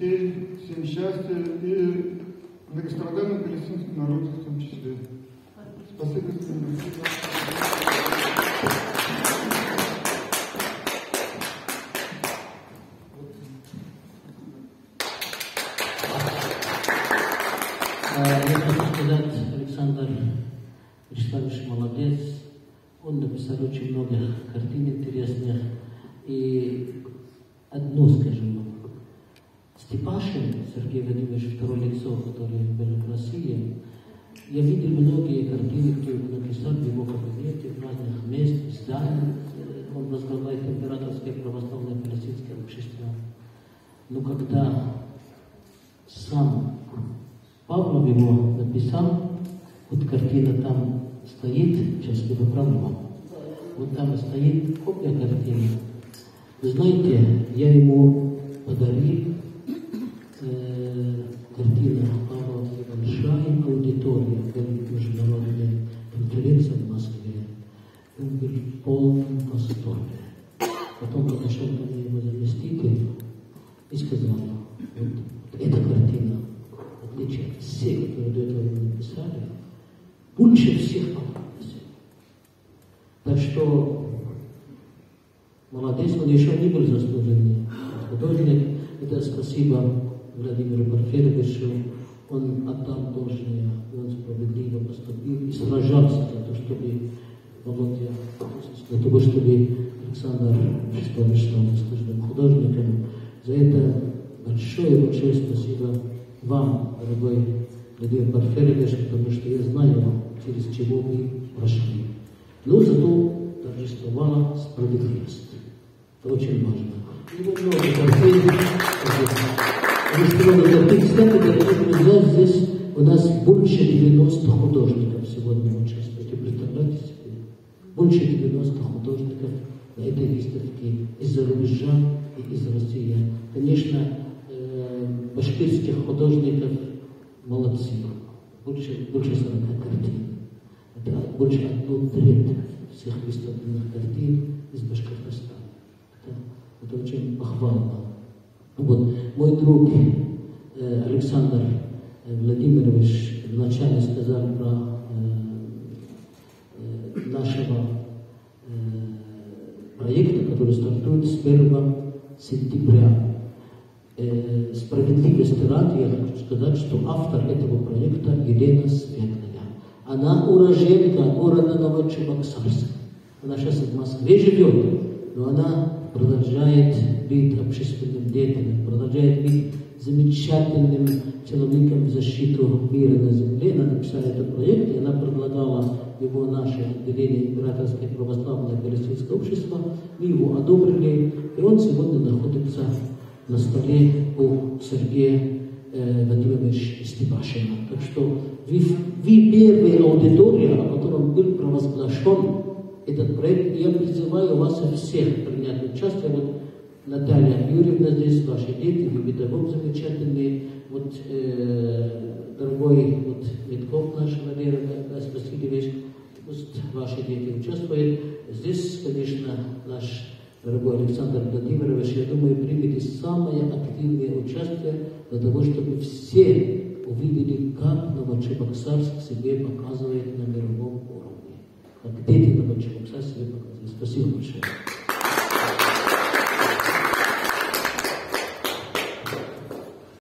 детей, всем счастья и многострадальным палестинским народу в том числе. Спасибо, Я хочу сказать, Александр Вячеславович молодец. Он написал очень много картин интересных. И одну, скажем, Степашин, Сергей Владимирович, второе лицо, который был в России, я видел многие картины, которые он написал в его кабинете, в разных местах, зданиях. Он возглавляет Императорское православное палестинское общество. Но когда сам Павлов его написал, вот картина там стоит, сейчас я поправлю, вот там стоит копия картины. Вы знаете, я ему подарил картину Павла, большая аудитория, была международная конференция в Москве. Он был в полном восторге. Потом подошел ко мне его заместитель и сказал, вот эта картина, в отличие от всех, которые до этого написали, больше всех понравилась. Так что молодец, он еще не был заслуженный художник. Это спасибо Владимиру Порфирьевичу. Он отдал должное, и он справедливо поступил и сражался за то, чтобы Володя, для того, чтобы Александр Вячеславович стал заслуженным художником. За это большое спасибо вам, дорогой Владимир Порфирьевич, потому что я знаю, через чего вы прошли. Но зато торжествовала справедливость. Это очень важно. И много картин. Кстати, здесь у нас больше 90 художников сегодня участвуют. Представляете себе? Больше 90 художников на этой выставке из-за рубежа и из России. Конечно, башкирских художников молодцы. Больше 40 картин. Это больше 1/3 всех выставленных картин из Башкортостана. Это очень похвально. Вот. Мой друг Александр Владимирович вначале сказал про нашего проекта, который стартует с 1 сентября. Справедливости ради я хочу сказать, что автор этого проекта Елена Светлая. Она уроженка города Новочебоксарск. Она сейчас в Москве живет, но она продолжает быть общественным деятелем, продолжает быть замечательным человеком в защиту мира на земле. Она написала этот проект, и она предлагала его наше отделение Императорское православное палестинское общество. Мы его одобрили, и он сегодня находится на столе у Сергея Владимировича Степашина. Так что вы первая аудитория, о котором был провозглашен этот проект, и я призываю вас всех принять участие. Вот Наталья Юрьевна здесь, ваши дети, вы педагог замечательный, вот дорогой вот Витков наш, наверное, Васильевич, пусть ваши дети участвуют. Здесь, конечно, наш дорогой Александр Владимирович, я думаю, примите самое активное участие для того, чтобы все увидели, как Новочебоксарск себе показывает на мировом уровне. Как дети Новочебоксарск себе показывают. Спасибо большое.